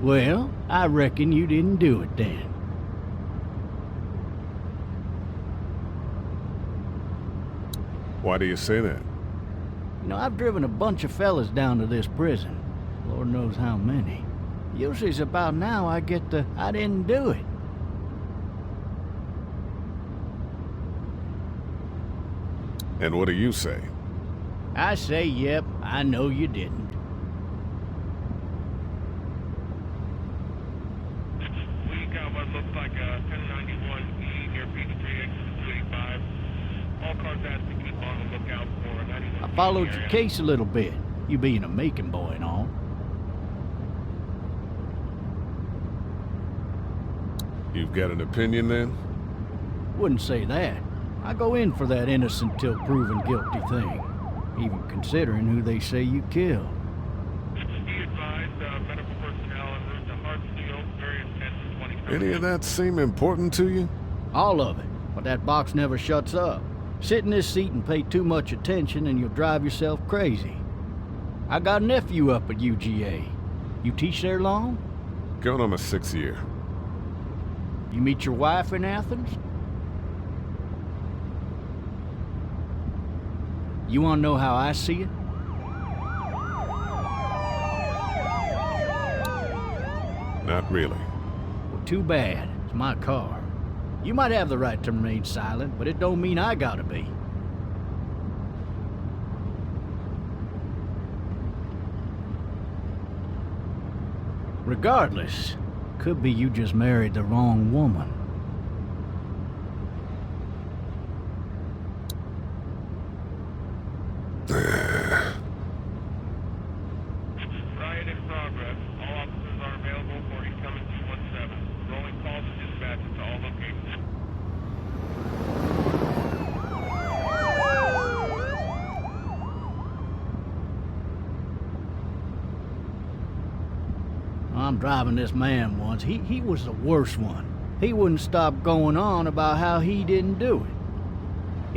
Well, I reckon you didn't do it then. Why do you say that? You know, I've driven a bunch of fellas down to this prison. Lord knows how many. Usually it's about now I get the, I didn't do it. And what do you say? I say, yep, I know you didn't. We got what looks like a 1091E near Peachtree, exit 285. All cars asked to keep on the lookout for a 91. I followed your case a little bit, you being a Macon boy and all. You've got an opinion then? Wouldn't say that. I go in for that innocent till proven guilty thing, even considering who they say you killed. Be advised, medical personnel en route to Hartsfield, very intense 27. Any of that seem important to you? All of it, but that box never shuts up. Sit in this seat and pay too much attention and you'll drive yourself crazy. I got a nephew up at UGA. You teach there long? Going on my 6th year. You meet your wife in Athens? You want to know how I see it? Not really. Well, too bad. It's my car. You might have the right to remain silent, but it don't mean I gotta be. Regardless, could be you just married the wrong woman. Riot in progress. All officers are available for incoming 217. Rolling calls and dispatches to all locations. I'm driving this man once. He was the worst one. He wouldn't stop going on about how he didn't do it.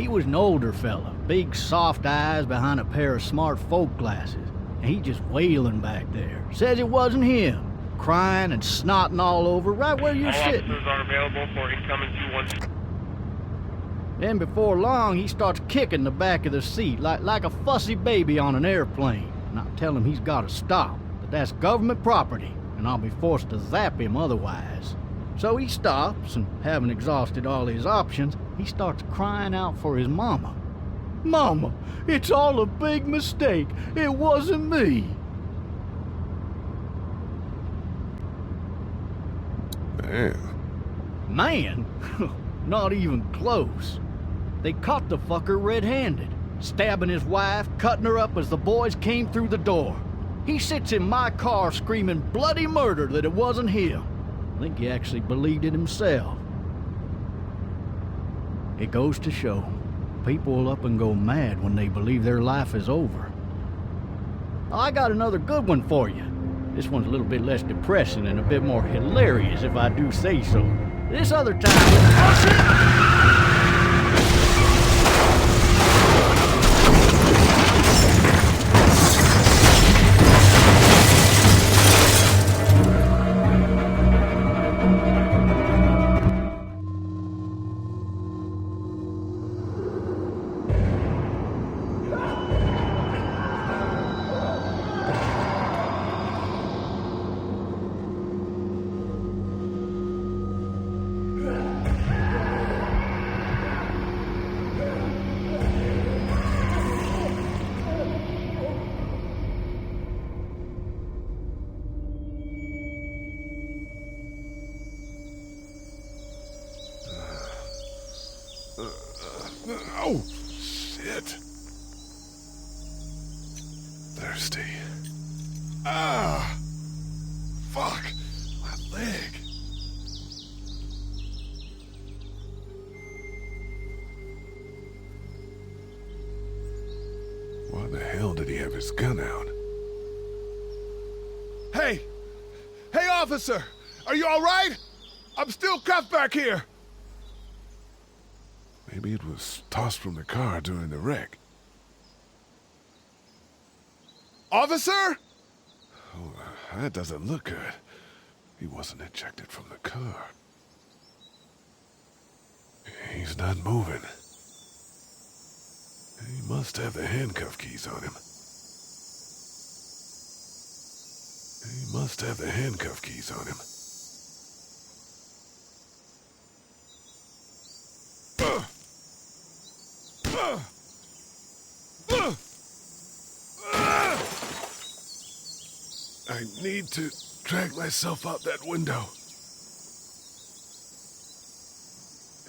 He was an older fella, big soft eyes behind a pair of smart folk glasses, and he just wailing back there. Says it wasn't him, crying and snotting all over right where you're All sitting. officers are available for incoming 217. Then before long, he starts kicking the back of the seat like a fussy baby on an airplane. And I tell him he's got to stop, that that's government property, and I'll be forced to zap him otherwise. So he stops, and having exhausted all his options, he starts crying out for his mama. Mama, it's all a big mistake. It wasn't me. Man. Man? Not even close. They caught the fucker red-handed, stabbing his wife, cutting her up as the boys came through the door. He sits in my car screaming bloody murder that it wasn't him. I think he actually believed it himself. It goes to show, people will up and go mad when they believe their life is over. Oh, I got another good one for you. This one's a little bit less depressing and a bit more hilarious, if I do say so. This other time... Oh, shit! Oh, shit. Thirsty. Ah! Fuck! My leg. Why the hell did he have his gun out? Hey! Hey, officer! Are you all right? I'm still cuffed back here! Maybe it was tossed from the car during the wreck. Officer? Oh, that doesn't look good. He wasn't ejected from the car. He's not moving. He must have the handcuff keys on him. He must have the handcuff keys on him. I need to drag myself out that window.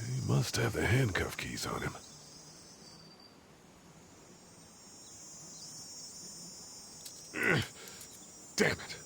He must have the handcuff keys on him. Damn it.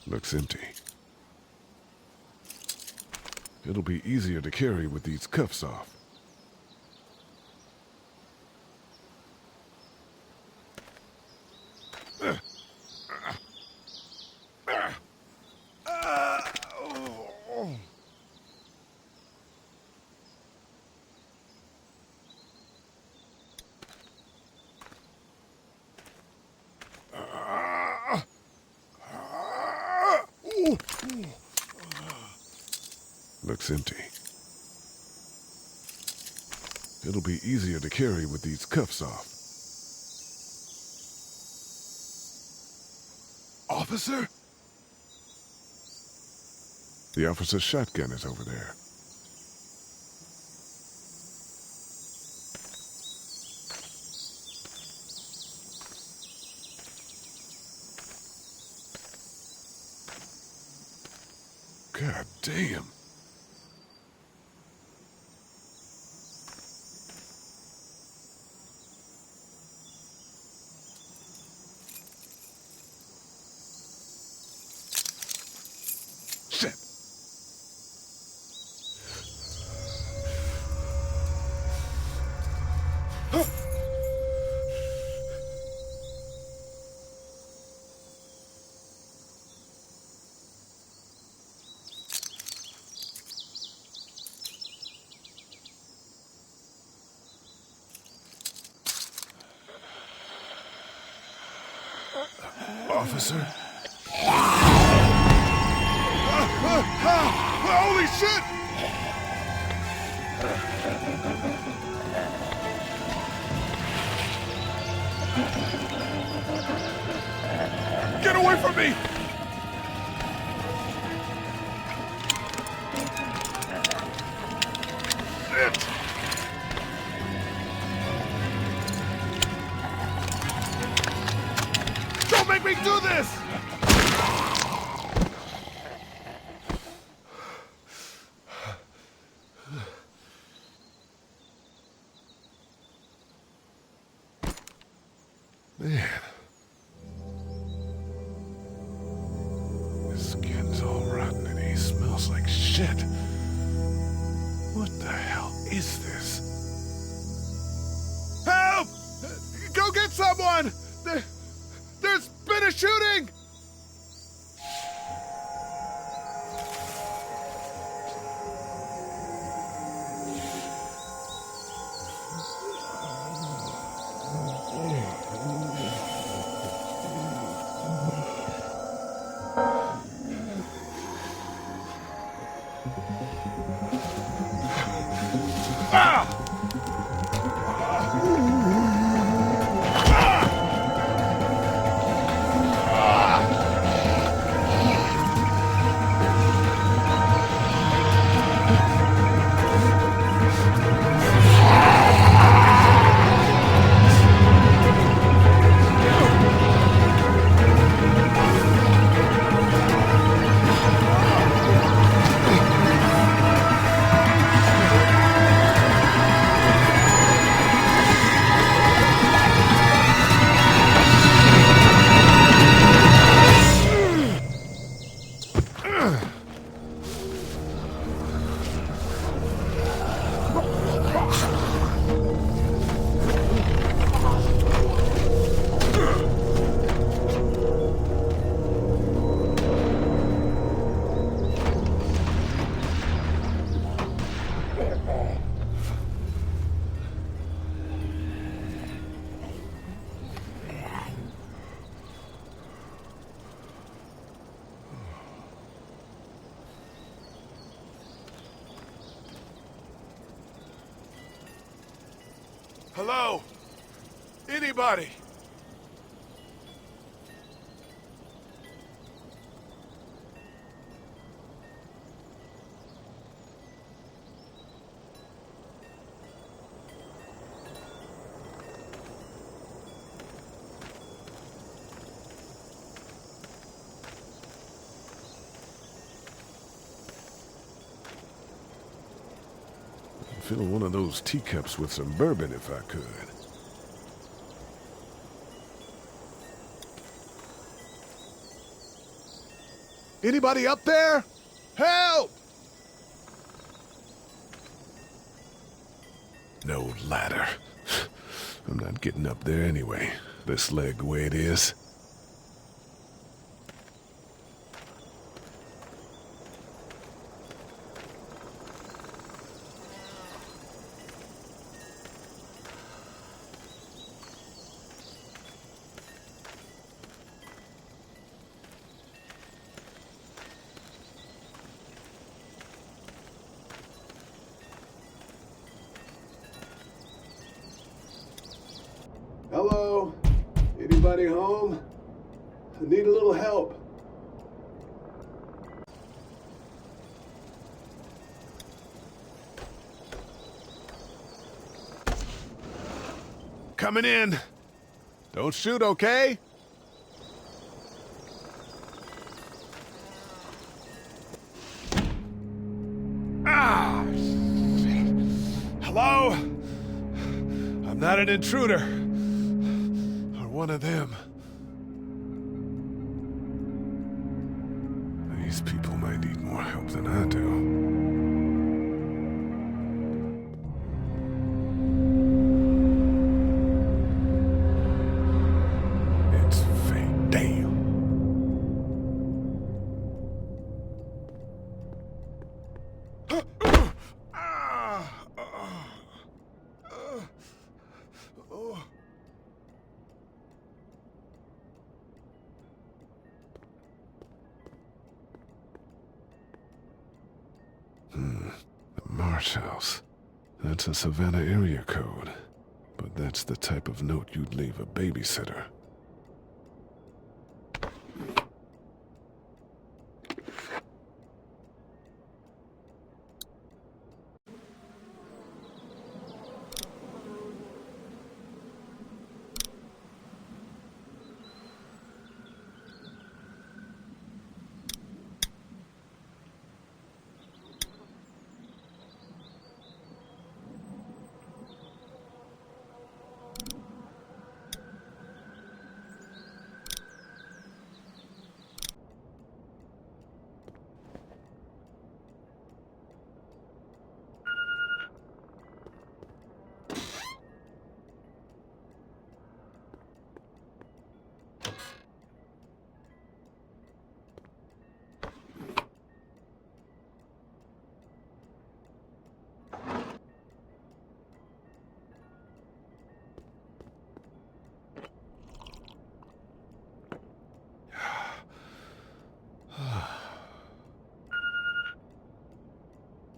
Looks empty. It'll be easier to carry with these cuffs off. Looks empty. It'll be easier to carry with these cuffs off. Officer? The officer's shotgun is over there. God damn. Shit. Officer? Holy shit! Get away from me! Shit! Don't make me do this! Man. His skin's all rotten and he smells like shit. What the hell is this? Help! Go get someone! There's been a shooting! Hello? Anybody? Fill one of those teacups with some bourbon if I could. Anybody up there? Help! No ladder. I'm not getting up there anyway. This leg the way it is. Hello? Anybody home? I need a little help. Coming in. Don't shoot, okay? Ah, shit. Hello? I'm not an intruder. One of them. These people might need more help than I do. It's fake. Damn. Marsh House. That's a Savannah area code. But that's the type of note you'd leave a babysitter.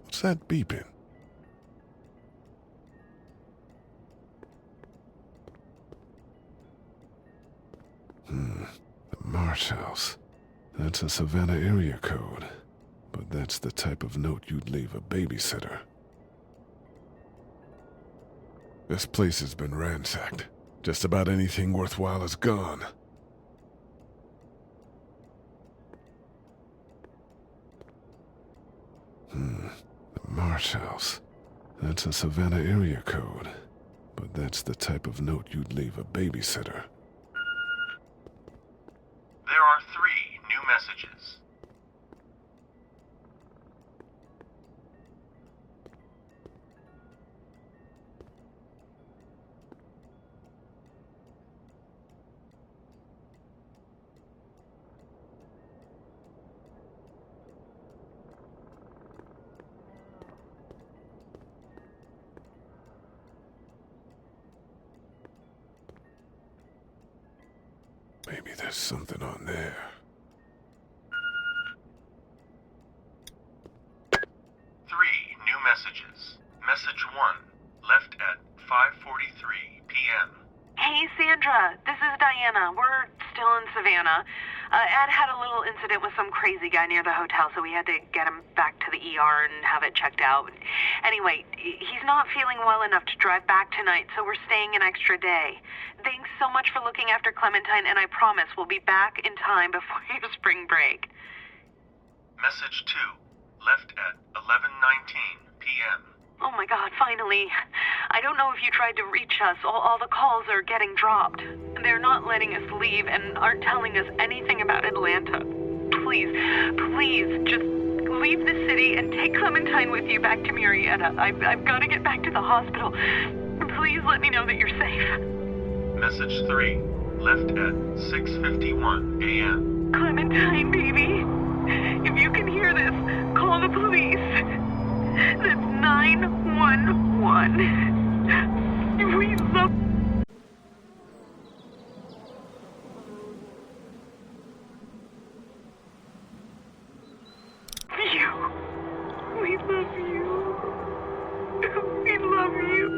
What's that beeping? The Marsh House. That's a Savannah area code. But that's the type of note you'd leave a babysitter. This place has been ransacked. Just about anything worthwhile is gone. The Marsh House. That's a Savannah area code. But that's the type of note you'd leave a babysitter. There are 3 new messages. Maybe there's something on there. 3 new messages. Message 1, left at 5:43 Sandra, this is Diana. We're still in Savannah. Ed had a little incident with some crazy guy near the hotel, so we had to get him back to the ER and have it checked out. Anyway, he's not feeling well enough to drive back tonight, so we're staying an extra day. Thanks so much for looking after Clementine, and I promise we'll be back in time before your spring break. Message 2, left at 11:19 p.m. Oh my God, finally. I don't know if you tried to reach us. All the calls are getting dropped. They're not letting us leave and aren't telling us anything about Atlanta. Please, just leave the city and take Clementine with you back to Murrieta. I've got to get back to the hospital. Please let me know that you're safe. Message 3, left at 6:51 a.m. Clementine, baby. If you can hear this, call the police. That's 911. We love you. We love you. We love you.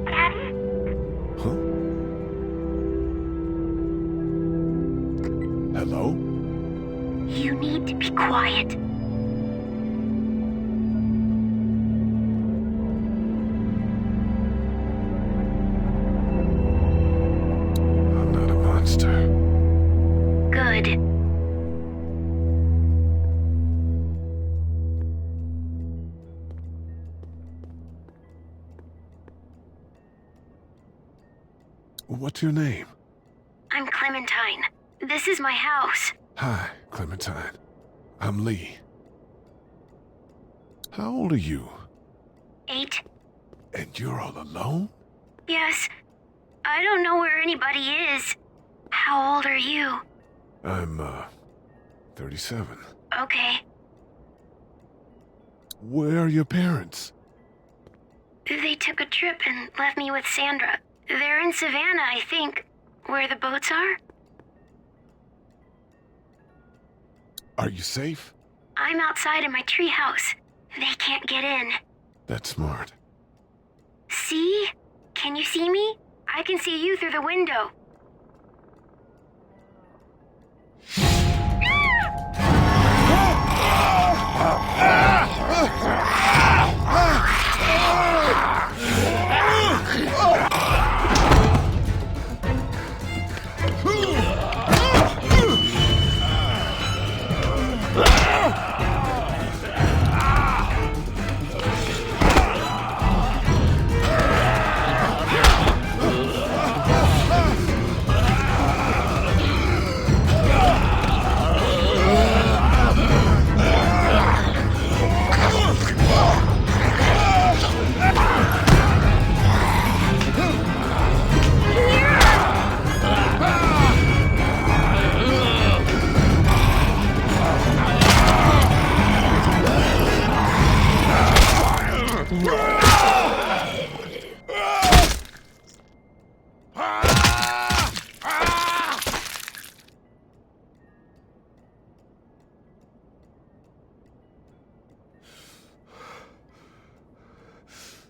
Daddy? Huh? Hello? You need to be quiet. I'm not a monster. Good. What's your name? I'm Clementine. This is my house. Hi, Clementine. I'm Lee. How old are you? 8. And you're all alone? Yes. I don't know where anybody is. How old are you? I'm, 37. Okay. Where are your parents? They took a trip and left me with Sandra. They're in Savannah, I think. Where the boats are? Are you safe? I'm outside in my treehouse. They can't get in. That's smart. See? Can you see me? I can see you through the window.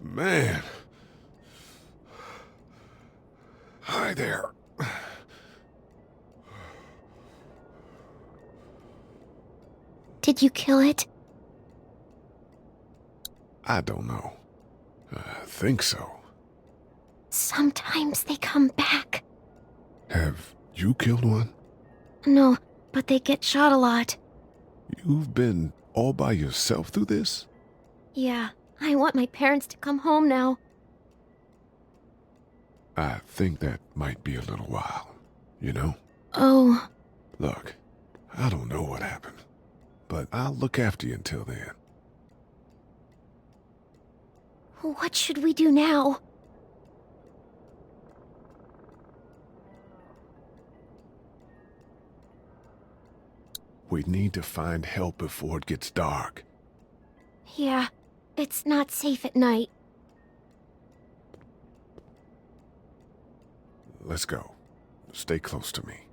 Man. Hi there. Did you kill it? I don't know. I think so. Sometimes they come back. Have you killed one? No, but they get shot a lot. You've been all by yourself through this? Yeah, I want my parents to come home now. I think that might be a little while, you know? Oh. Look, I don't know what happened, but I'll look after you until then. What should we do now? We need to find help before it gets dark. Yeah, it's not safe at night. Let's go. Stay close to me.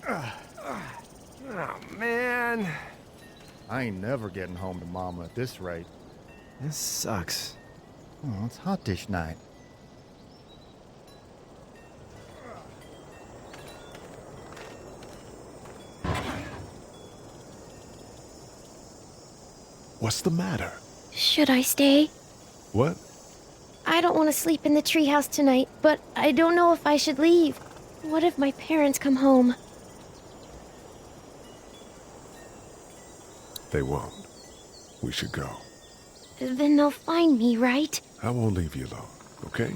Oh, man. I ain't never getting home to Mama at this rate. This sucks. Oh, it's hot dish night. What's the matter? Should I stay? What? I don't want to sleep in the treehouse tonight, but I don't know if I should leave. What if my parents come home? They won't. We should go. Then they'll find me, right? I won't leave you alone, okay?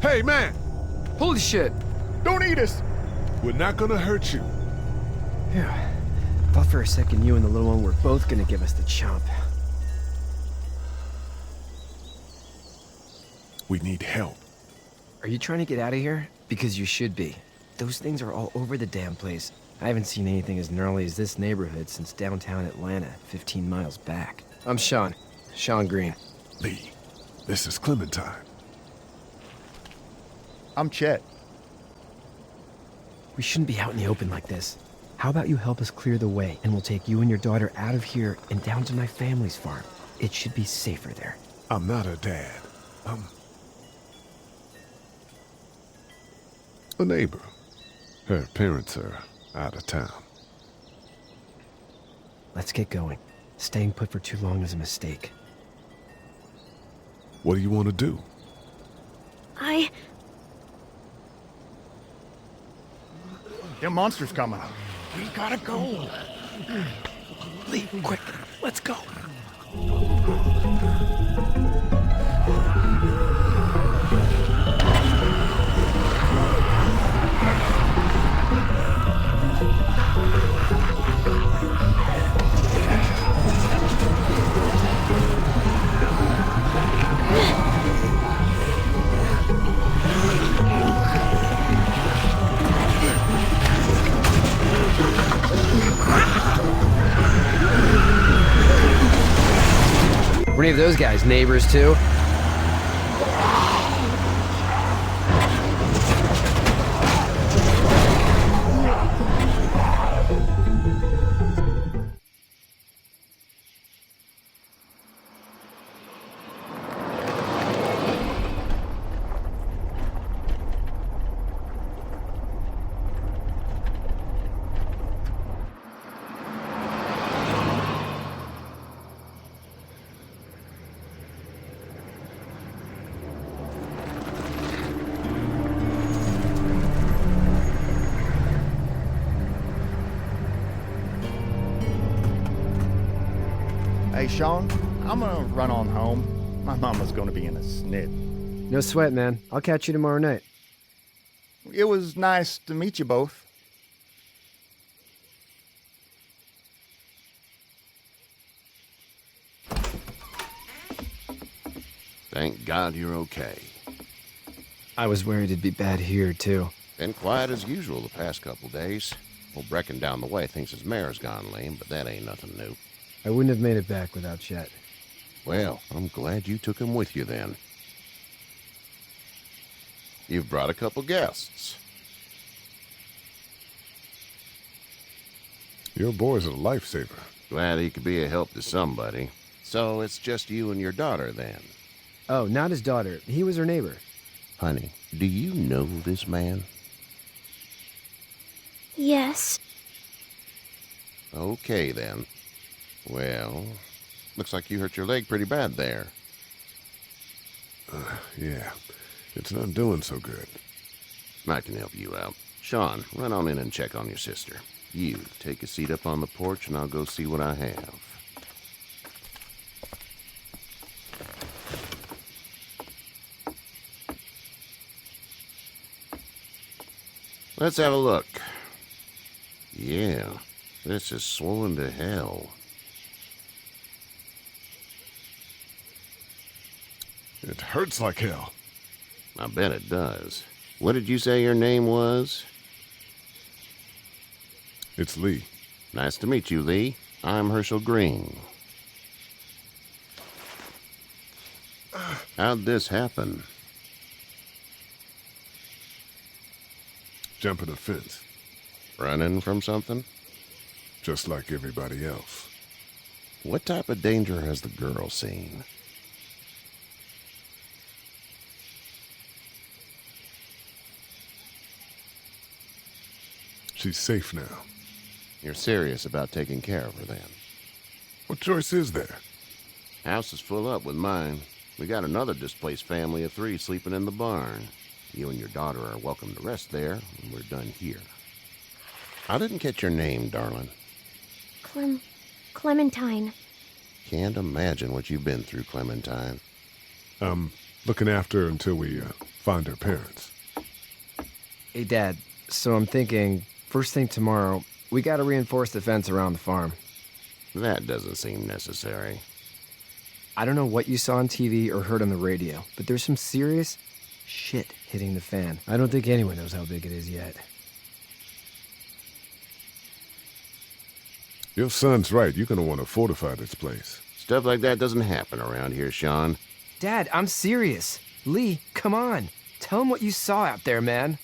Hey, man! Holy shit! Don't eat us! We're not gonna hurt you. Yeah. Thought for a second you and the little one were both gonna give us the chomp. We need help. Are you trying to get out of here? Because you should be. Those things are all over the damn place. I haven't seen anything as gnarly as this neighborhood since downtown Atlanta, 15 miles back. I'm Sean. Sean Green. Lee, this is Clementine. I'm Chet. We shouldn't be out in the open like this. How about you help us clear the way, and we'll take you and your daughter out of here and down to my family's farm. It should be safer there. I'm not her dad. I'm a neighbor. Her parents are out of town. Let's get going. Staying put for too long is a mistake. What do you want to do? Them monsters coming. We gotta go. Lee, quick, let's go. Were any of those guys neighbors too? Hey, Sean, I'm gonna run on home. My mama's gonna be in a snit. No sweat, man. I'll catch you tomorrow night. It was nice to meet you both. Thank God you're okay. I was worried it'd be bad here, too. Been quiet as usual the past couple days. Old Brecken down the way thinks his mare's gone lame, but that ain't nothing new. I wouldn't have made it back without Chet. Well, I'm glad you took him with you then. You've brought a couple guests. Your boy's a lifesaver. Glad he could be a help to somebody. So it's just you and your daughter then? Oh, not his daughter. He was her neighbor. Honey, do you know this man? Yes. Okay then. Well, looks like you hurt your leg pretty bad there. Yeah, it's not doing so good. I can help you out. Sean, run on in and check on your sister. You, take a seat up on the porch and I'll go see what I have. Let's have a look. Yeah, this is swollen to hell. It hurts like hell. I bet it does. What did you say your name was? It's Lee. Nice to meet you, Lee. I'm Herschel Green. How'd this happen? Jumping a fence, Running from something? just like everybody else. What type of danger has the girl seen? She's safe now. You're serious about taking care of her then? What choice is there? House is full up with mine. We got another displaced family of 3 sleeping in the barn. You and your daughter are welcome to rest there when we're done here. I didn't catch your name, darling. Clementine. Can't imagine what you've been through, Clementine. Looking after her until we find her parents. Hey, Dad, so I'm thinking, first thing tomorrow, we gotta reinforce the fence around the farm. That doesn't seem necessary. I don't know what you saw on TV or heard on the radio, but there's some serious shit hitting the fan. I don't think anyone knows how big it is yet. Your son's right. You're gonna want to fortify this place. Stuff like that doesn't happen around here, Sean. Dad, I'm serious. Lee, come on. Tell him what you saw out there, man.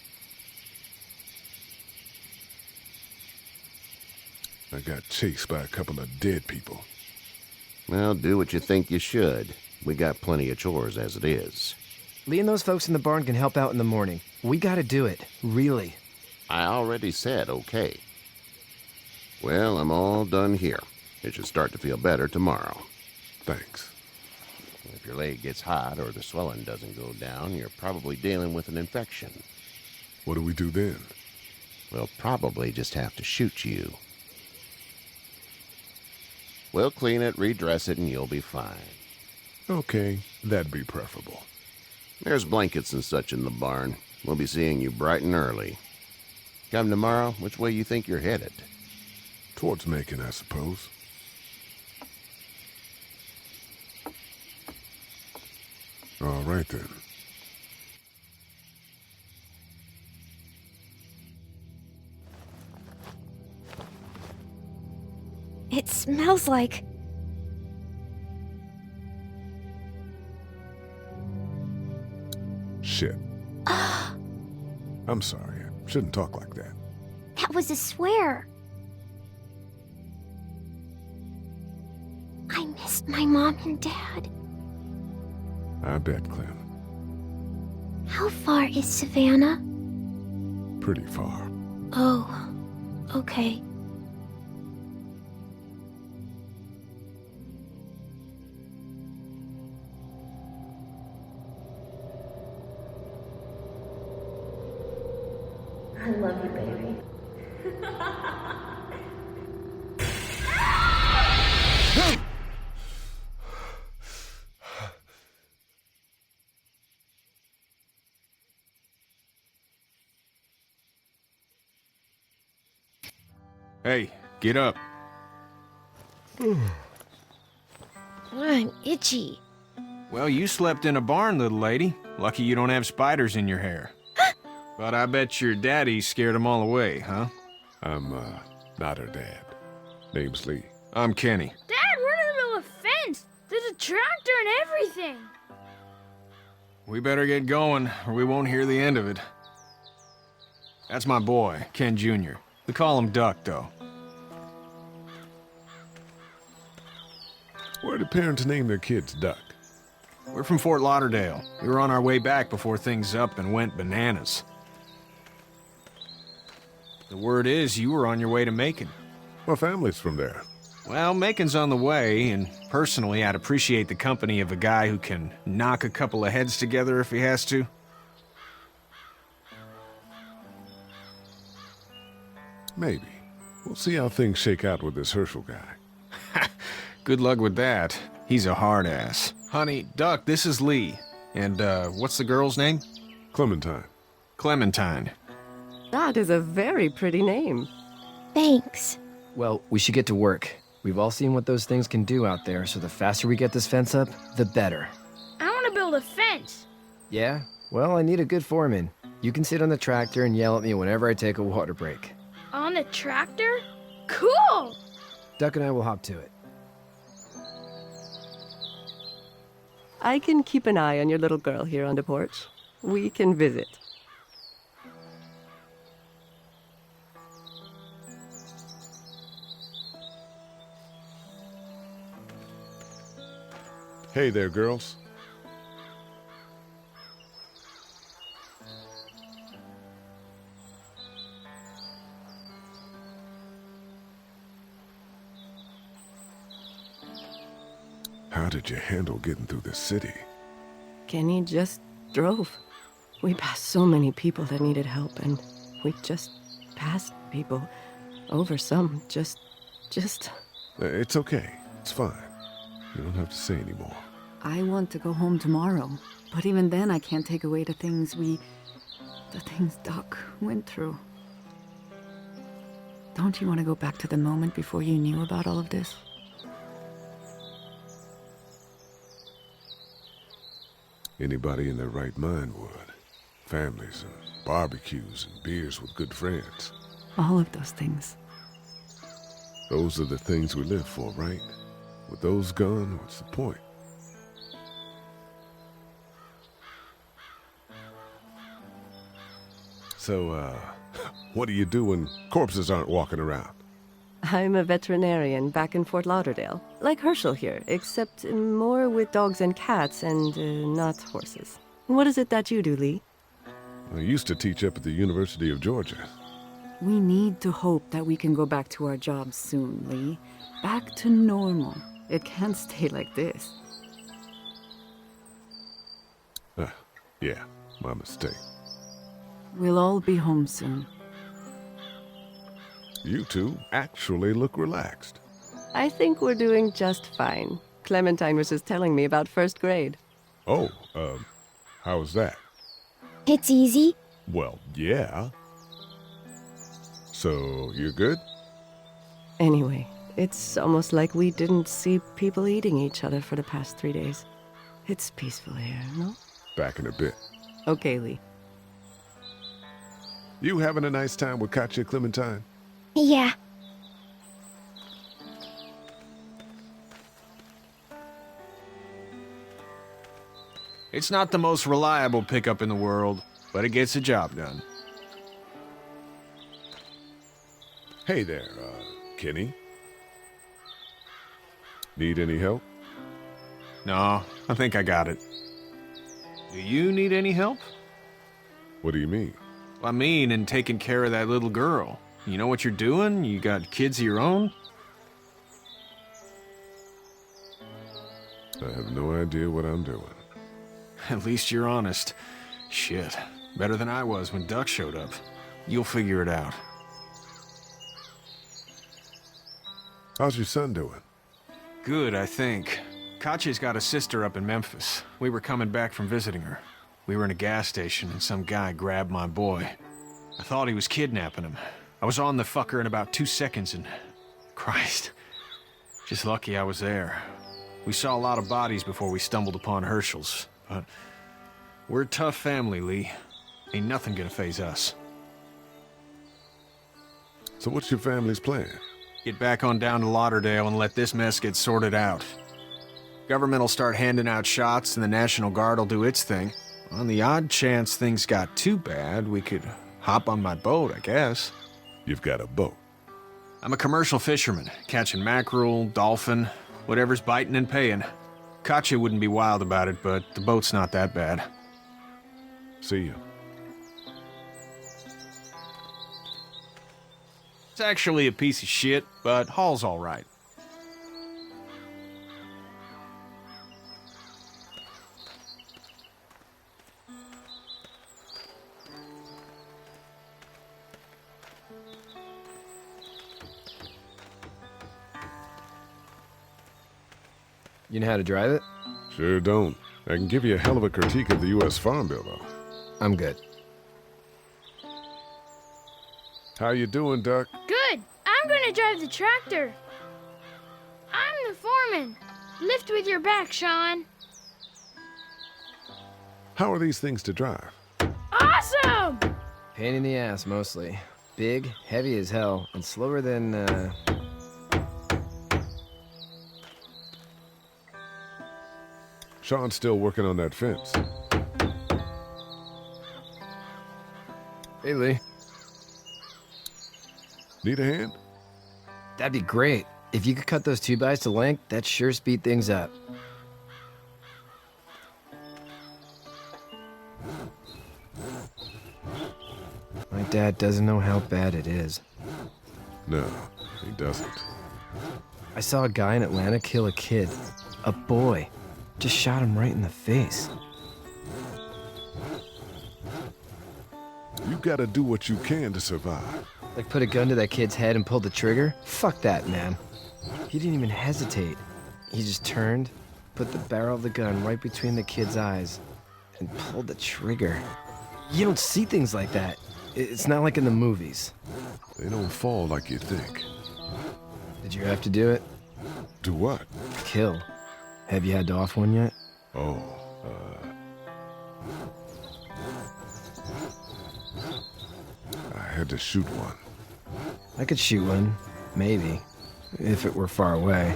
I got chased by a couple of dead people. Well, do what you think you should. We got plenty of chores as it is. Lee and those folks in the barn can help out in the morning. We gotta do it. Really. I already said okay. Well, I'm all done here. It should start to feel better tomorrow. Thanks. If your leg gets hot or the swelling doesn't go down, you're probably dealing with an infection. What do we do then? We'll probably just have to shoot you. We'll clean it, redress it, and you'll be fine. Okay, that'd be preferable. There's blankets and such in the barn. We'll be seeing you bright and early. Come tomorrow, which way you think you're headed? Towards Macon, I suppose. All right, then. It smells like... Shit. I'm sorry. I shouldn't talk like that. That was a swear. I missed my mom and dad. I bet, Clem. How far is Savannah? Pretty far. Oh, okay. I love you, baby. Hey, get up. I'm itchy. Well, you slept in a barn, little lady. Lucky you don't have spiders in your hair. But I bet your daddy scared them all away, huh? I'm, not her dad. Name's Lee. I'm Kenny. Dad, we're in the middle of a fence. There's a tractor and everything. We better get going, or we won't hear the end of it. That's my boy, Ken Jr. We call him Duck, though. Where do parents name their kids Duck? We're from Fort Lauderdale. We were on our way back before things up and went bananas. The word is you were on your way to Macon. My family's from there. Well, Macon's on the way, and personally, I'd appreciate the company of a guy who can knock a couple of heads together if he has to. Maybe. We'll see how things shake out with this Herschel guy. Good luck with that. He's a hard ass. Honey, Duck, this is Lee. And, what's the girl's name? Clementine. Clementine. That is a very pretty name. Thanks. Well, we should get to work. We've all seen what those things can do out there, so the faster we get this fence up, the better. I want to build a fence. Yeah? Well, I need a good foreman. You can sit on the tractor and yell at me whenever I take a water break. On the tractor? Cool! Duck and I will hop to it. I can keep an eye on your little girl here on the porch. We can visit. Hey there, girls. How did you handle getting through the city? Kenny just drove. We passed so many people that needed help, and we just passed people. Over some, just... It's okay. It's fine. You don't have to say anymore. I want to go home tomorrow, but even then I can't take away the things Doc went through. Don't you want to go back to the moment before you knew about all of this? Anybody in their right mind would. Families and barbecues and beers with good friends. All of those things. Those are the things we live for, right? With those gone, what's the point? So, what do you do when corpses aren't walking around? I'm a veterinarian back in Fort Lauderdale. Like Herschel here, except more with dogs and cats and not horses. What is it that you do, Lee? I used to teach up at the University of Georgia. We need to hope that we can go back to our jobs soon, Lee. Back to normal. It can't stay like this. Yeah, my mistake. We'll all be home soon. You two actually look relaxed. I think we're doing just fine. Clementine was just telling me about first grade. Oh, how's that? It's easy. Well, yeah. So, you're good? Anyway, it's almost like we didn't see people eating each other for the past 3 days. It's peaceful here, no? Back in a bit. Okay, Lee. You having a nice time with Katya, Clementine? Yeah. It's not the most reliable pickup in the world, but it gets the job done. Hey there, Kenny. Need any help? No, I think I got it. Do you need any help? What do you mean? I mean, in taking care of that little girl. You know what you're doing? You got kids of your own? I have no idea what I'm doing. At least you're honest. Shit. Better than I was when Duck showed up. You'll figure it out. How's your son doing? Good, I think. Katya's got a sister up in Memphis. We were coming back from visiting her. We were in a gas station and some guy grabbed my boy. I thought he was kidnapping him. I was on the fucker in about 2 seconds and... Christ. Just lucky I was there. We saw a lot of bodies before we stumbled upon Herschel's, but... We're a tough family, Lee. Ain't nothing gonna faze us. So what's your family's plan? Get back on down to Lauderdale and let this mess get sorted out. Government will start handing out shots and the National Guard will do its thing. On the odd chance things got too bad, we could hop on my boat, I guess. You've got a boat? I'm a commercial fisherman, catching mackerel, dolphin, whatever's biting and paying. Katya wouldn't be wild about it, but the boat's not that bad. See you. It's actually a piece of shit, but Hall's all right. You know how to drive it? Sure don't. I can give you a hell of a critique of the U.S. Farm Bill, though. I'm good. How you doing, Duck? Good. I'm gonna drive the tractor. I'm the foreman. Lift with your back, Sean. How are these things to drive? Awesome! Pain in the ass, mostly. Big, heavy as hell, and slower than, Sean's still working on that fence. Hey, Lee. Need a hand? That'd be great. If you could cut those 2x to length, that'd sure speed things up. My dad doesn't know how bad it is. No, he doesn't. I saw a guy in Atlanta kill a kid. A boy. Just shot him right in the face. You gotta do what you can to survive. Like put a gun to that kid's head and pull the trigger? Fuck that, man. He didn't even hesitate. He just turned, put the barrel of the gun right between the kid's eyes, and pulled the trigger. You don't see things like that. It's not like in the movies. They don't fall like you think. Did you have to do it? Do what? Kill. Have you had to off one yet? Oh, I had to shoot one. I could shoot one. Maybe. If it were far away.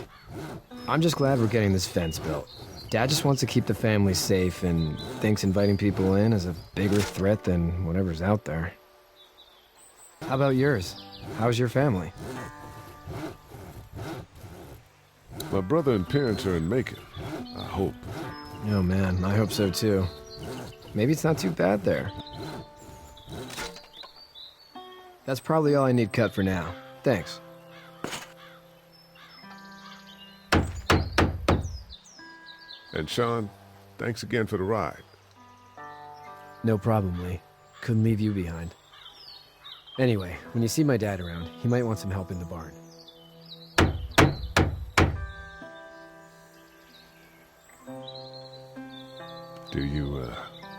I'm just glad we're getting this fence built. Dad just wants to keep the family safe and thinks inviting people in is a bigger threat than whatever's out there. How about yours? How's your family? My brother and parents are in Macon. I hope. Oh man, I hope so too. Maybe it's not too bad there. That's probably all I need cut for now. Thanks. And Sean, thanks again for the ride. No problem, Lee. Couldn't leave you behind. Anyway, when you see my dad around, he might want some help in the barn. Do you,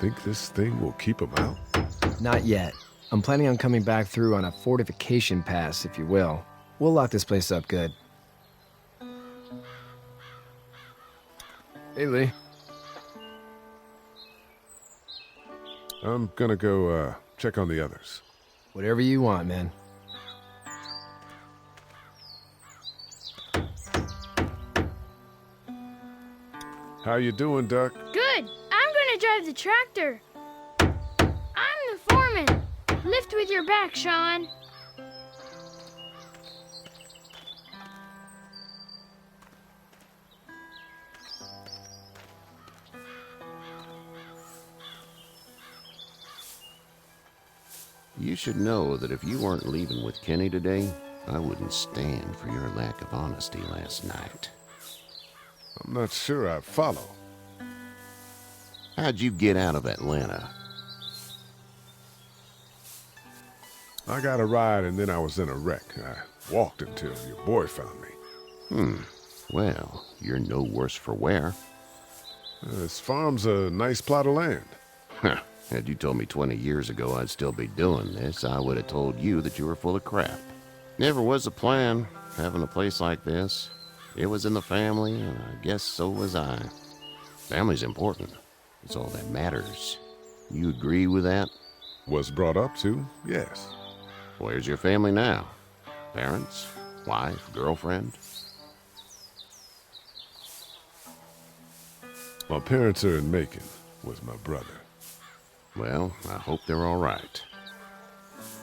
think this thing will keep him out? Not yet. I'm planning on coming back through on a fortification pass, if you will. We'll lock this place up good. Hey, Lee. I'm gonna go, check on the others. Whatever you want, man. How you doing, Duck? Good. I'm gonna drive the tractor. I'm the foreman. Lift with your back, Sean. You should know that if you weren't leaving with Kenny today, I wouldn't stand for your lack of honesty last night. I'm not sure I follow. How'd you get out of Atlanta? I got a ride and then I was in a wreck. I walked until your boy found me. Well, you're no worse for wear. This farm's a nice plot of land. Huh. Had you told me 20 years ago I'd still be doing this, I would have told you that you were full of crap. Never was a plan, having a place like this. It was in the family, and I guess so was I. Family's important. It's all that matters. You agree with that? Was brought up to, yes. Where's your family now? Parents? Wife? Girlfriend? My parents are in Macon with my brother. Well, I hope they're all right.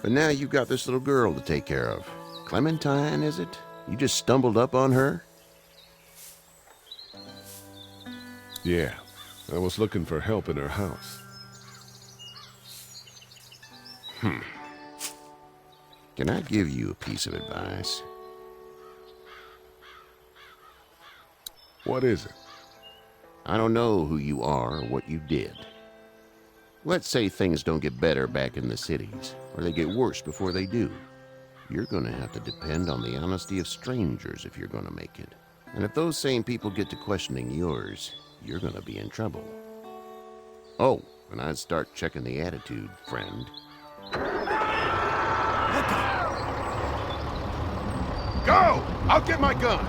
But now you've got this little girl to take care of. Clementine, is it? You just stumbled up on her? Yeah, I was looking for help in her house. Can I give you a piece of advice? What is it? I don't know who you are or what you did. Let's say things don't get better back in the cities, or they get worse before they do. You're gonna have to depend on the honesty of strangers if you're gonna make it. And if those same people get to questioning yours, you're gonna be in trouble. Oh, and I'd start checking the attitude, friend. Go! I'll get my gun!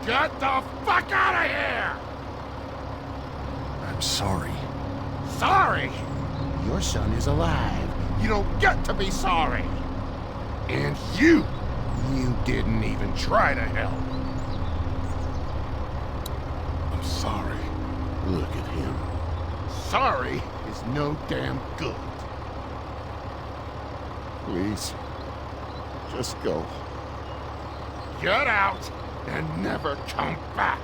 Get the fuck out of here! I'm sorry. Sorry? Your son is alive. You don't get to be sorry. And you didn't even try to help. I'm sorry. Look at him. Sorry is no damn good. Please, just go. Get out and never come back.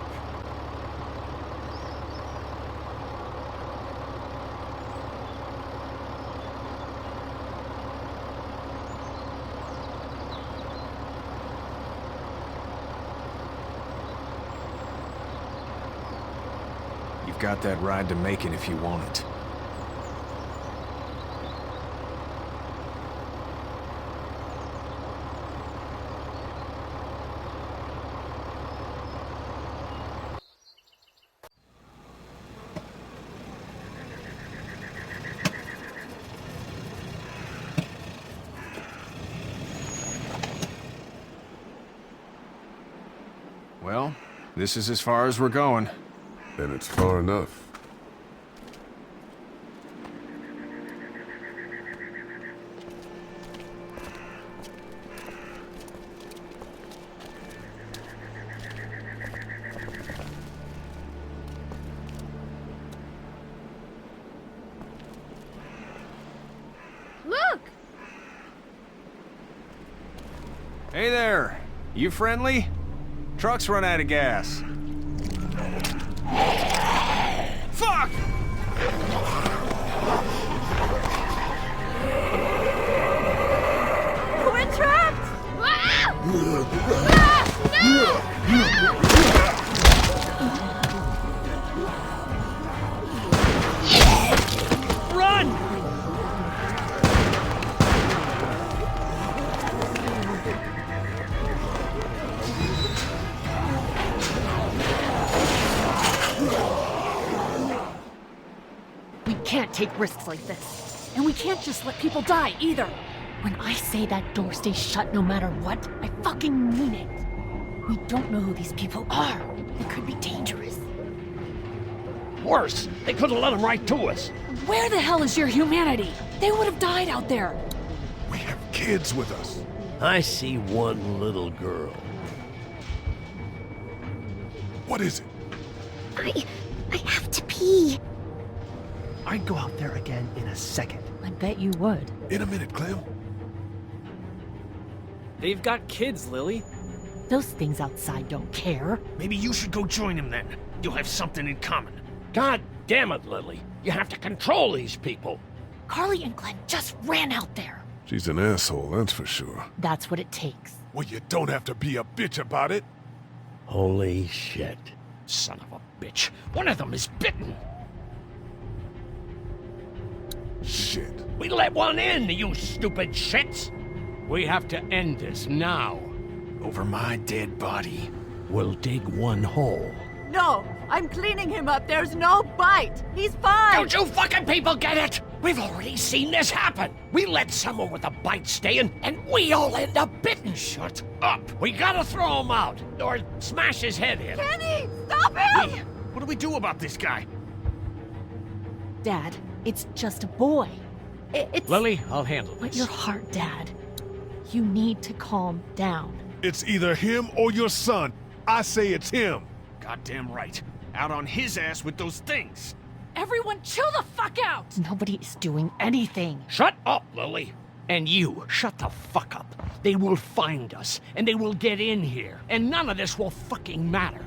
You've got that ride to Macon if you want it. Well, this is as far as we're going. And it's far enough. Look! Hey there! You friendly? Truck's run out of gas. Fuck! We're trapped! Run! We can't take risks like this. And we can't just let people die, either. When I say that door stays shut no matter what, I fucking mean it. We don't know who these people are. They could be dangerous. Worse, they could have let him right to us. Where the hell is your humanity? They would have died out there. We have kids with us. I see one little girl. What is it? I have to pee. I'd go out there again in a second. I bet you would. In a minute, Clem. They've got kids, Lily. Those things outside don't care. Maybe you should go join them then. You'll have something in common. God damn it, Lily. You have to control these people. Carly and Glenn just ran out there. She's an asshole, that's for sure. That's what it takes. Well, you don't have to be a bitch about it. Holy shit. Son of a bitch. One of them is bitten. Shit. We let one in, you stupid shits. We have to end this now. Over my dead body. We'll dig one hole. No, I'm cleaning him up. There's no bite. He's fine. Don't you fucking people get it? We've already seen this happen. We let someone with a bite stay in, and we all end up bitten. Shut up. We gotta throw him out, or smash his head in. Kenny, stop him! What do we do about this guy? Dad, it's just a boy. It's... Lily, I'll handle But this. your heart, Dad. You need to calm down. It's either him or your son. I say it's him. Goddamn right. Out on his ass with those things. Everyone chill the fuck out! Nobody is doing anything. Shut up, Lily. And you, shut the fuck up. They will find us, and they will get in here, and none of this will fucking matter.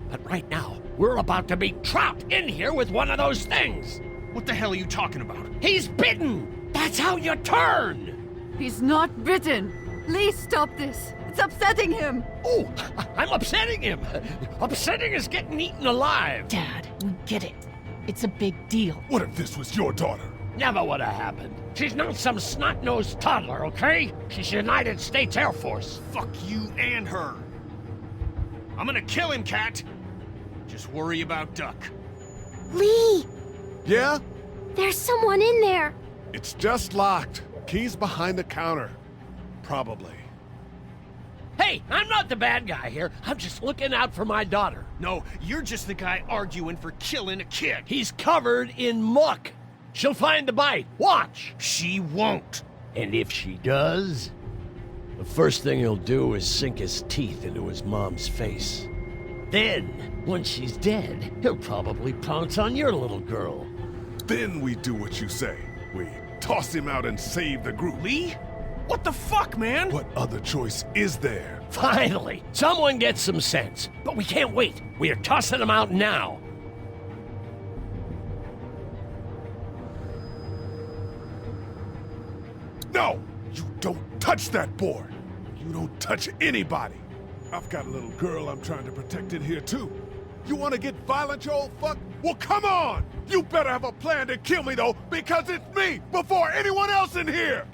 But right now, we're about to be trapped in here with one of those things. What the hell are you talking about? He's bitten! That's how you turn! He's not bitten. Please stop this. It's upsetting him. Oh, I'm upsetting him. Upsetting is getting eaten alive. Dad, We get it. It's a big deal. What if this was your daughter? Never would have happened. She's not some snot-nosed toddler, okay? She's United States Air Force. Fuck you and her. I'm gonna kill him, Cat. Just worry about Duck. Lee! Yeah? There's someone in there! It's just locked. Key's behind the counter. Probably. Hey, I'm not the bad guy here. I'm just looking out for my daughter. No, you're just the guy arguing for killing a kid. He's covered in muck. She'll find the bite. Watch! She won't. And if she does, the first thing he'll do is sink his teeth into his mom's face. Then, once she's dead, he'll probably pounce on your little girl. Then we do what you say. We toss him out and save the group. Lee? What the fuck, man? What other choice is there? Finally, someone gets some sense. But we can't wait. We are tossing him out now. No! You don't touch that boy! You don't touch anybody! I've got a little girl I'm trying to protect in here, too. You want to get violent, you old fuck? Well, come on! You better have a plan to kill me, though, because it's me before anyone else in here!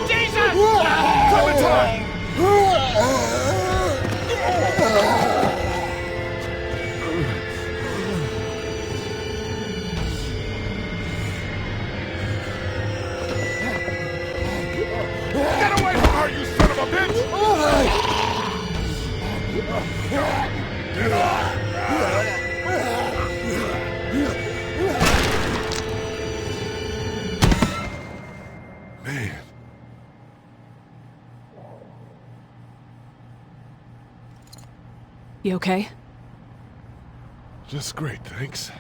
Jesus! Clementine! Get away from her, you son of a bitch! Get up! Man. You okay? Just great, thanks.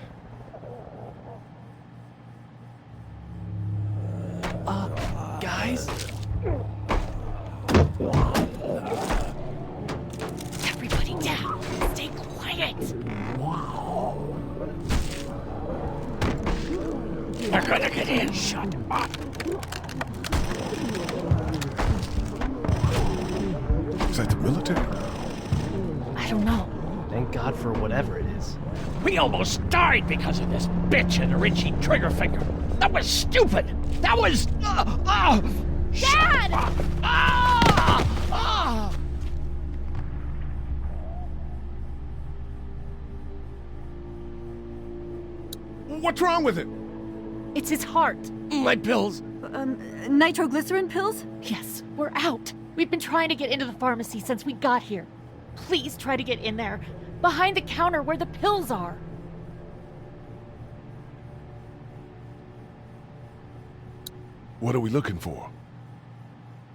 Guys? Everybody down. Stay quiet. They're gonna get in. Shut up. Is that the military? I don't know. Thank God for whatever it is. We almost died because of this bitch and her itchy trigger finger. That was stupid. That was... Dad! What's wrong with it? It's his heart. My pills. Nitroglycerin pills? Yes, we're out. We've been trying to get into the pharmacy since we got here. Please try to get in there. Behind the counter where the pills are. What are we looking for?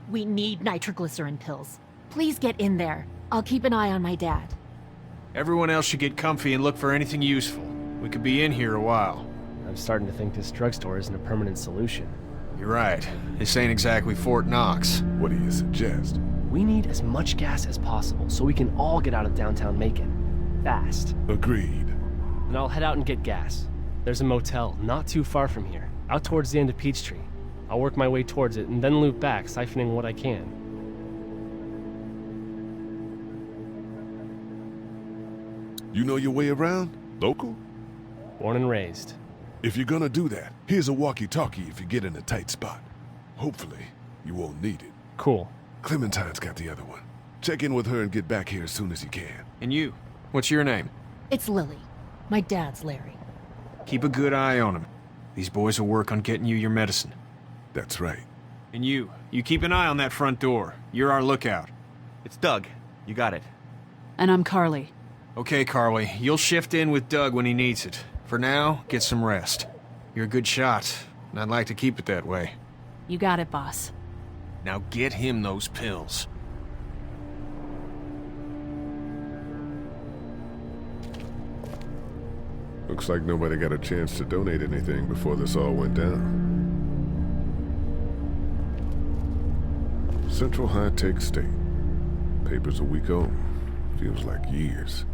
We need nitroglycerin pills. Please get in there. I'll keep an eye on my dad. Everyone else should get comfy and look for anything useful. We could be in here a while. I'm starting to think this drugstore isn't a permanent solution. You're right. This ain't exactly Fort Knox. What do you suggest? We need as much gas as possible so we can all get out of downtown Macon. Fast. Agreed. Then I'll head out and get gas. There's a motel not too far from here, out towards the end of Peachtree. I'll work my way towards it and then loop back, siphoning what I can. You know your way around? Local? Born and raised. If you're gonna do that, here's a walkie-talkie if you get in a tight spot. Hopefully, you won't need it. Cool. Clementine's got the other one. Check in with her and get back here as soon as you can. And you? What's your name? It's Lily. My dad's Larry. Keep a good eye on him. These boys will work on getting you your medicine. That's right. And you keep an eye on that front door. You're our lookout. It's Doug. You got it. And I'm Carly. Okay, Carly. You'll shift in with Doug when he needs it. For now, get some rest. You're a good shot, and I'd like to keep it that way. You got it, boss. Now get him those pills. Looks like nobody got a chance to donate anything before this all went down. Central High Tech State. Paper's a week old. Feels like years.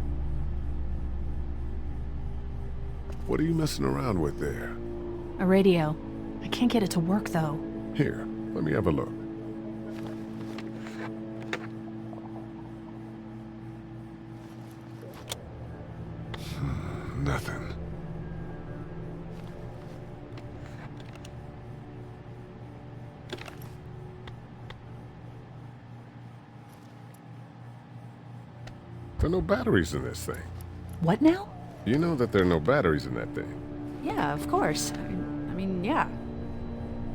What are you messing around with there? A radio. I can't get it to work, though. Here, let me have a look. Nothing. There are no batteries in this thing. What now? You know that there are no batteries in that thing. Yeah, of course. I mean, yeah.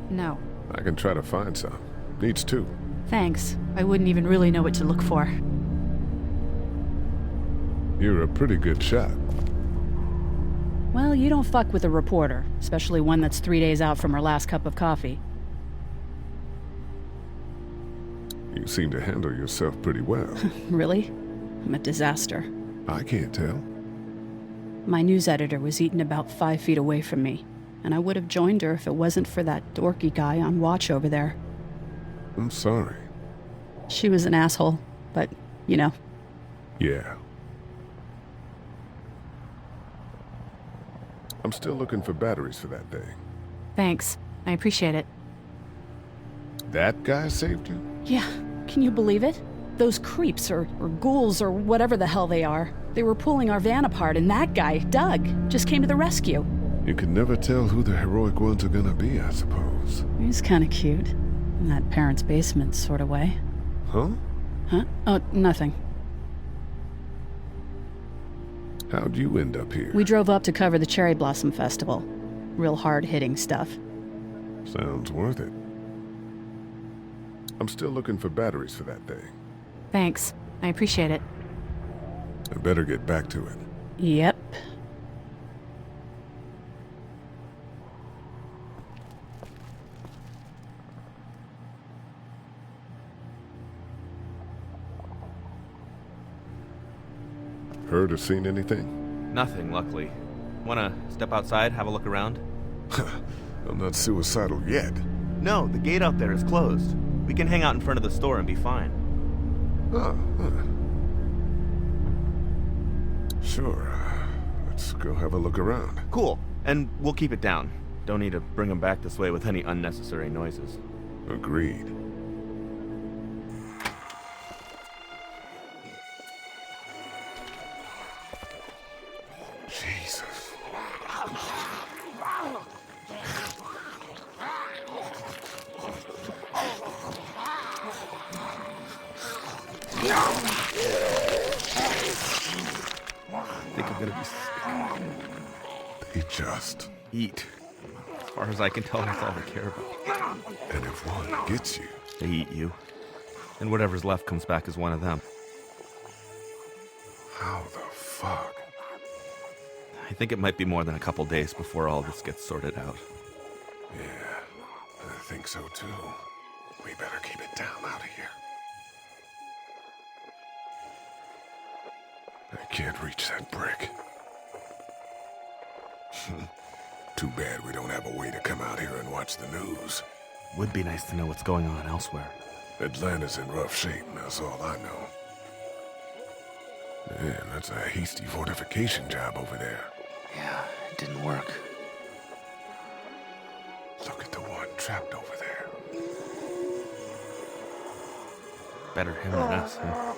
No. I can try to find some. Needs two. Thanks. I wouldn't even really know what to look for. You're a pretty good shot. Well, you don't fuck with a reporter, especially one that's 3 days out from her last cup of coffee. You seem to handle yourself pretty well. Really? I'm a disaster. I can't tell. My news editor was eaten about 5 feet away from me, and I would have joined her if it wasn't for that dorky guy on watch over there. I'm sorry. She was an asshole, but, you know. Yeah. I'm still looking for batteries for that thing. Thanks. I appreciate it. That guy saved you? Yeah, can you believe it? Those creeps, or ghouls, or whatever the hell they are. They were pulling our van apart, and that guy, Doug, just came to the rescue. You can never tell who the heroic ones are gonna be, I suppose. He's kind of cute. In that parents' basement sort of way. Huh? Huh? Oh, nothing. How'd you end up here? We drove up to cover the Cherry Blossom Festival. Real hard-hitting stuff. Sounds worth it. I'm still looking for batteries for that thing. Thanks. I appreciate it. I better get back to it. Yep. Heard or seen anything? Nothing, luckily. Wanna step outside, have a look around? I'm not suicidal yet. No, the gate out there is closed. We can hang out in front of the store and be fine. Oh, Sure. Let's go have a look around. Cool. And we'll keep it down. Don't need to bring them back this way with any unnecessary noises. Agreed. Jesus. I think I'm gonna be sick. They just eat. As far as I can tell, that's all they care about. And if one gets you, they eat you. And whatever's left comes back as one of them. How the fuck? I think it might be more than a couple days before all this gets sorted out. Yeah, I think so too. We better keep it down out of here. I can't reach that brick. Too bad we don't have a way to come out here and watch the news. Would be nice to know what's going on elsewhere. Atlanta's in rough shape, that's all I know. Man, that's a hasty fortification job over there. Yeah, it didn't work. Look at the one trapped over there. Better him than us, huh?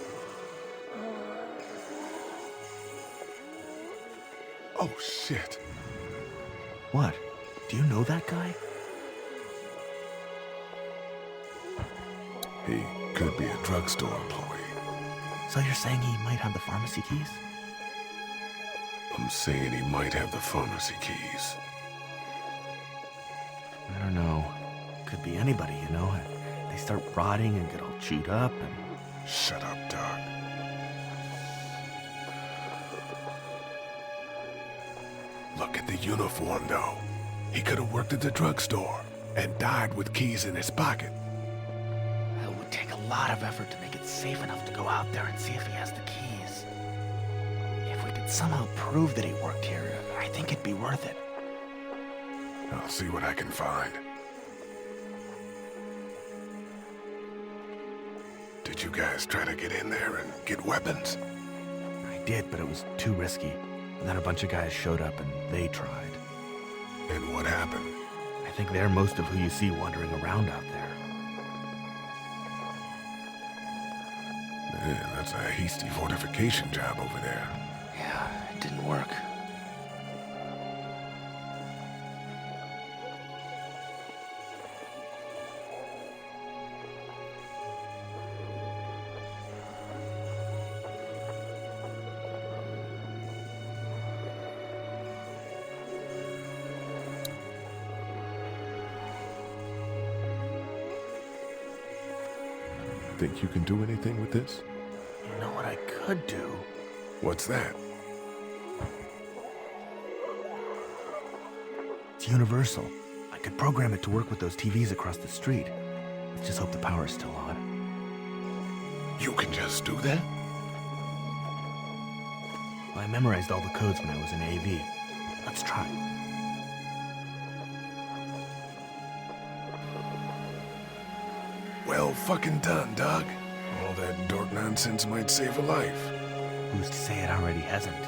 Oh, shit. What? Do you know that guy? He could be a drugstore employee. So you're saying he might have the pharmacy keys? I'm saying he might have the pharmacy keys. I don't know. Could be anybody, you know? They start rotting and get all chewed up and... Shut up, Doc. Look at the uniform, though. He could have worked at the drugstore and died with keys in his pocket. It would take a lot of effort to make it safe enough to go out there and see if he has the keys. If we could somehow prove that he worked here, I think it'd be worth it. I'll see what I can find. Did you guys try to get in there and get weapons? I did, but it was too risky. And then a bunch of guys showed up and they tried. And what happened? I think they're most of who you see wandering around out there. Man, that's a hasty fortification job over there. Yeah, it didn't work. Think you can do anything with this? You know what I could do? What's that? It's universal. I could program it to work with those TVs across the street. Let's just hope the power's still on. You can just do that? Well, I memorized all the codes when I was in AV. Let's try. Well fucking done, Doug. All that dork nonsense might save a life. Who's to say it already hasn't?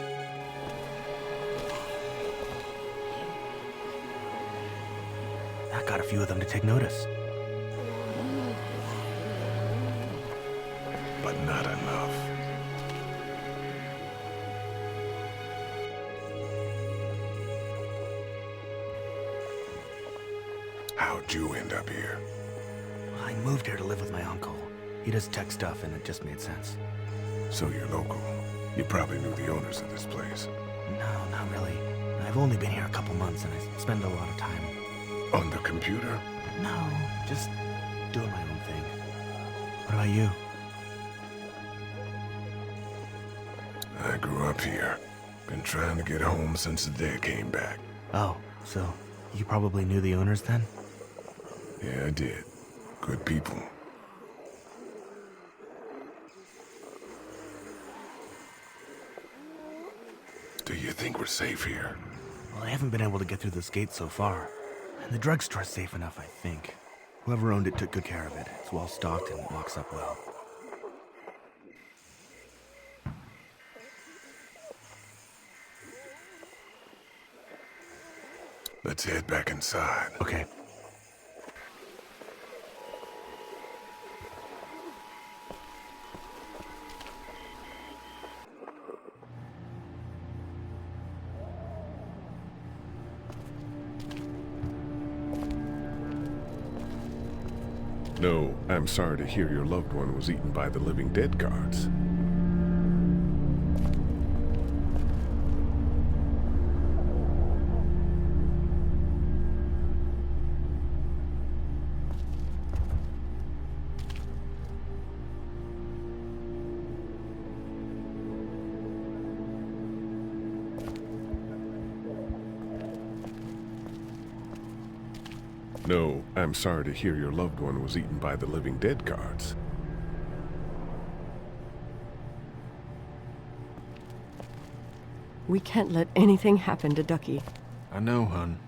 That got a few of them to take notice. But not enough. How'd you end up here? I moved here to live with my uncle. He does tech stuff, and it just made sense. So you're local. You probably knew the owners of this place. No, not really. I've only been here a couple months, and I spend a lot of time. On the computer? No, just doing my own thing. What about you? I grew up here. Been trying to get home since the dad came back. Oh, so you probably knew the owners then? Yeah, I did. Good people. Do you think we're safe here? Well, I haven't been able to get through this gate so far. And the drugstore's safe enough, I think. Whoever owned it took good care of it. It's well stocked and locks up well. Let's head back inside. Okay. No, I'm sorry to hear your loved one was eaten by the living dead guards. No, I'm sorry to hear your loved one was eaten by the living dead guards. We can't let anything happen to Ducky. I know, hun.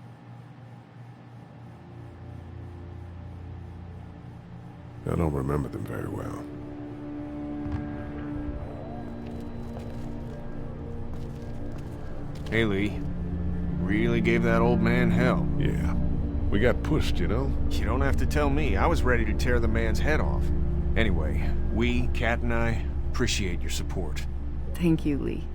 I don't remember them very well. Hey, Lee. Really gave that old man hell. Yeah. We got pushed, you know? You don't have to tell me. I was ready to tear the man's head off. Anyway, we, Kat and I, appreciate your support. Thank you, Lee.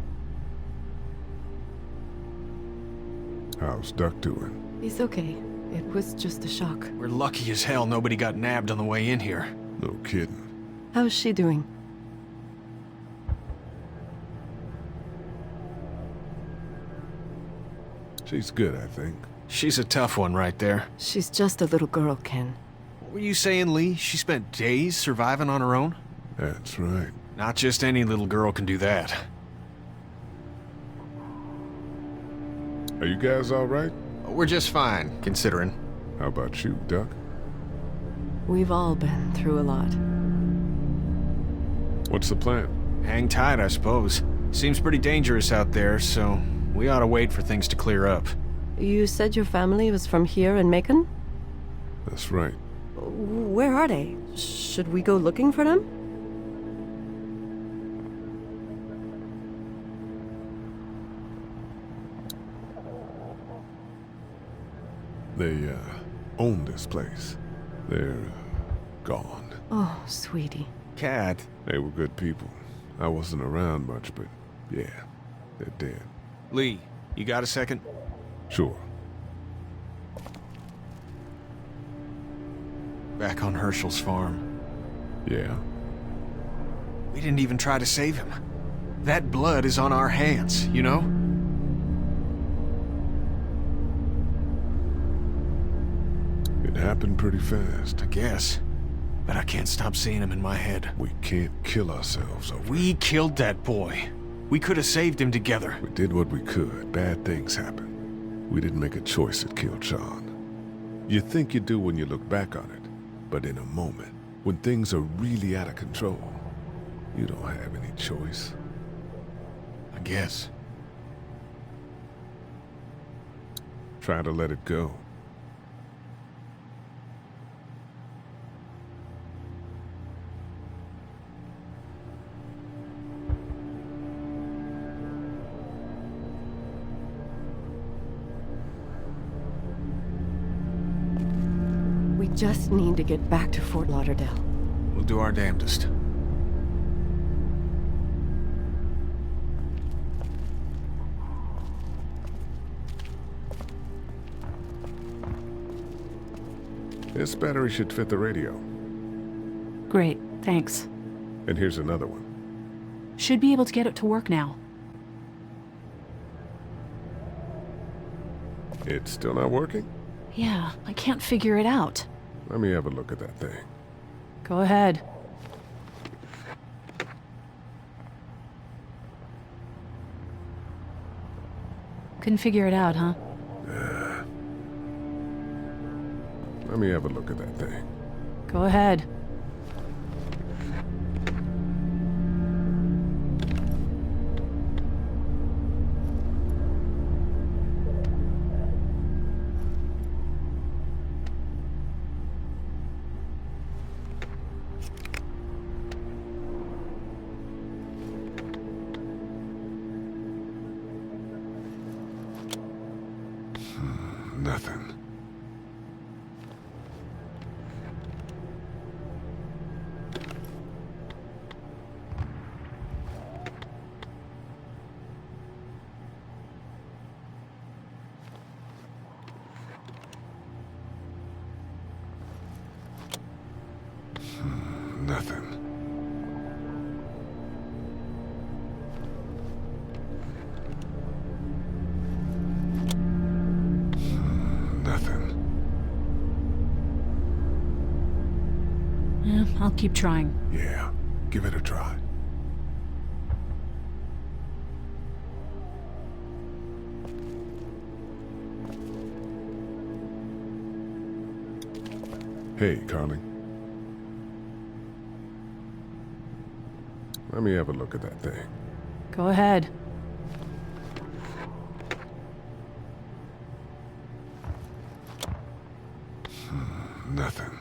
How's Duck doing? He's okay. It was just a shock. We're lucky as hell nobody got nabbed on the way in here. No kidding. How's she doing? She's good, I think. She's a tough one right there. She's just a little girl, Ken. What were you saying, Lee? She spent days surviving on her own? That's right. Not just any little girl can do that. Are you guys all right? We're just fine, considering. How about you, Duck? We've all been through a lot. What's the plan? Hang tight, I suppose. Seems pretty dangerous out there, so we ought to wait for things to clear up. You said your family was from here in Macon? That's right. Where are they? Should we go looking for them? They, own this place. They're, gone. Oh, sweetie. Kat. They were good people. I wasn't around much, but yeah, they're dead. Lee, you got a second? Sure. Back on Hershel's farm. Yeah? We didn't even try to save him. That blood is on our hands, you know? It happened pretty fast. I guess. but I can't stop seeing him in my head. We can't kill ourselves over We killed that boy. We could have saved him together. We did what we could. Bad things happen. We didn't make a choice that killed Sean. You think you do when you look back on it, but in a moment, when things are really out of control, you don't have any choice. I guess. Try to let it go. We just need to get back to Fort Lauderdale. We'll do our damnedest. This battery should fit the radio. Great, thanks. And here's another one. Should be able to get it to work now. It's still not working? Yeah, I can't figure it out. Let me have a look at that thing. Go ahead. Couldn't figure it out, huh? Let me have a look at that thing. Go ahead. Nothing. Nothing. Nothing. Yeah, I'll keep trying. Yeah, give it a try. Hey, Carly. Let me have a look at that thing. Go ahead. Nothing.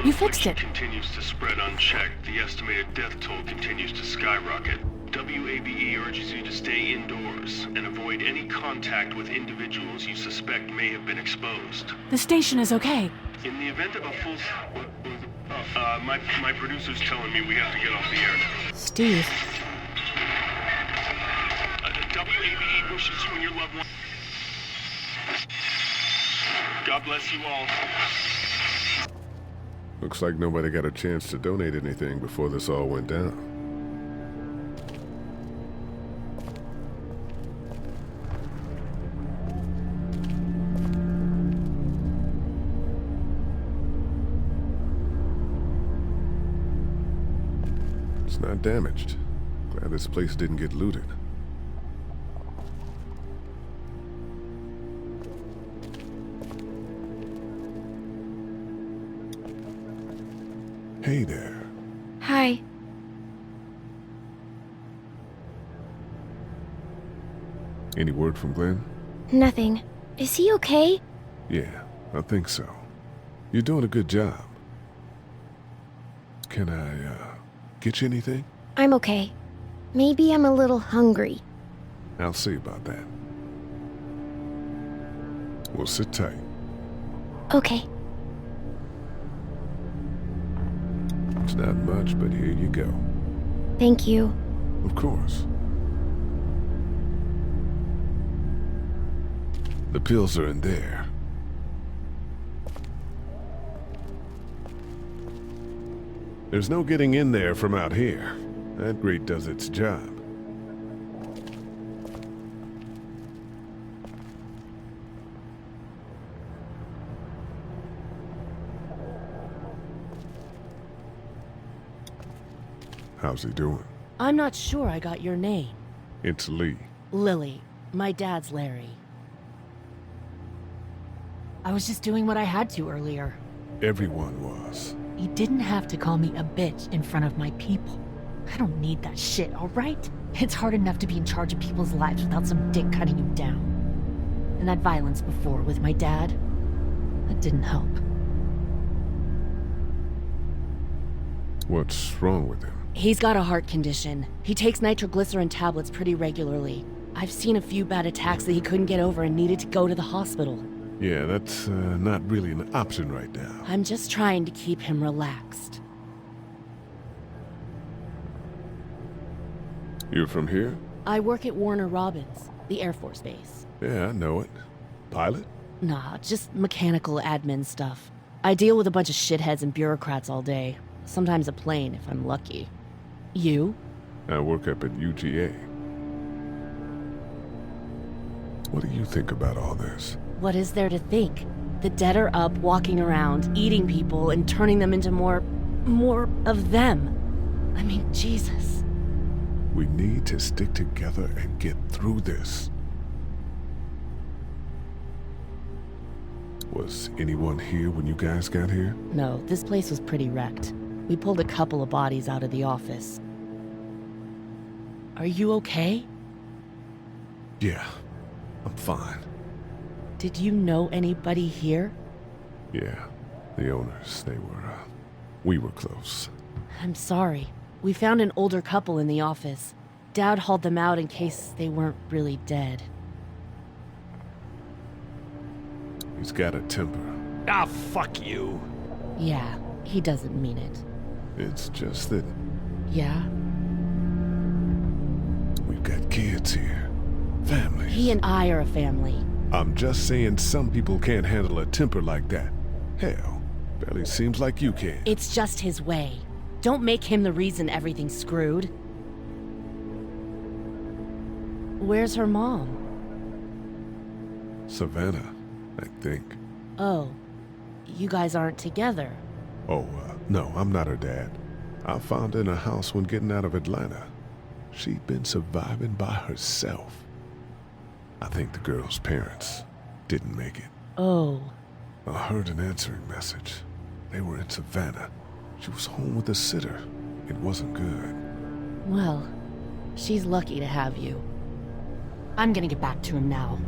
You fixed it. Continues to spread unchecked. The estimated death toll continues to skyrocket. WABE urges you to stay indoors and avoid any contact with individuals you suspect may have been exposed. The station is okay. In the event of a full... my producer's telling me we have to get off the air. Steve. WABE wishes you and your loved one... God bless you all. Looks like nobody got a chance to donate anything before this all went down. It's not damaged. Glad this place didn't get looted. Hey there. Hi. Any word from Glenn? Nothing. Is he okay? Yeah, I think so. You're doing a good job. Can I, get you anything? I'm okay. Maybe I'm a little hungry. I'll see about that. We'll sit tight. Okay. It's not much, but here you go. Thank you. Of course. The pills are in there. There's no getting in there from out here. That grate does its job. How's he doing? I'm not sure I got your name. It's Lee. Lily. My dad's Larry. I was just doing what I had to earlier. Everyone was. You didn't have to call me a bitch in front of my people. I don't need that shit, alright? It's hard enough to be in charge of people's lives without some dick cutting you down. And that violence before with my dad, that didn't help. What's wrong with him? He's got a heart condition. He takes nitroglycerin tablets pretty regularly. I've seen a few bad attacks that he couldn't get over and needed to go to the hospital. Yeah, that's not really an option right now. I'm just trying to keep him relaxed. You're from here? I work at Warner Robins, the Air Force Base. Yeah, I know it. Pilot? Nah, just mechanical admin stuff. I deal with a bunch of shitheads and bureaucrats all day. Sometimes a plane, if I'm lucky. You? I work up at UGA. What do you think about all this? What is there to think? The dead are up, walking around, eating people, and turning them into more of them. I mean, Jesus. We need to stick together and get through this. Was anyone here when you guys got here? No, this place was pretty wrecked. We pulled a couple of bodies out of the office. Are you okay? Yeah, I'm fine. Did you know anybody here? Yeah, the owners, we were close. I'm sorry. We found an older couple in the office. Dad hauled them out in case they weren't really dead. He's got a temper. Ah, fuck you. Yeah, he doesn't mean it. It's just that Yeah? we've got kids here. Families. He and I are a family. I'm just saying some people can't handle a temper like that. Hell, barely seems like you can. It's just his way. Don't make him the reason everything's screwed. Where's her mom? Savannah, I think. Oh, you guys aren't together. Oh, no, I'm not her dad. I found her in a house when getting out of Atlanta. She'd been surviving by herself. I think the girl's parents didn't make it. Oh. I heard an answering message. They were in Savannah. She was home with a sitter. It wasn't good. Well, she's lucky to have you. I'm gonna get back to him now.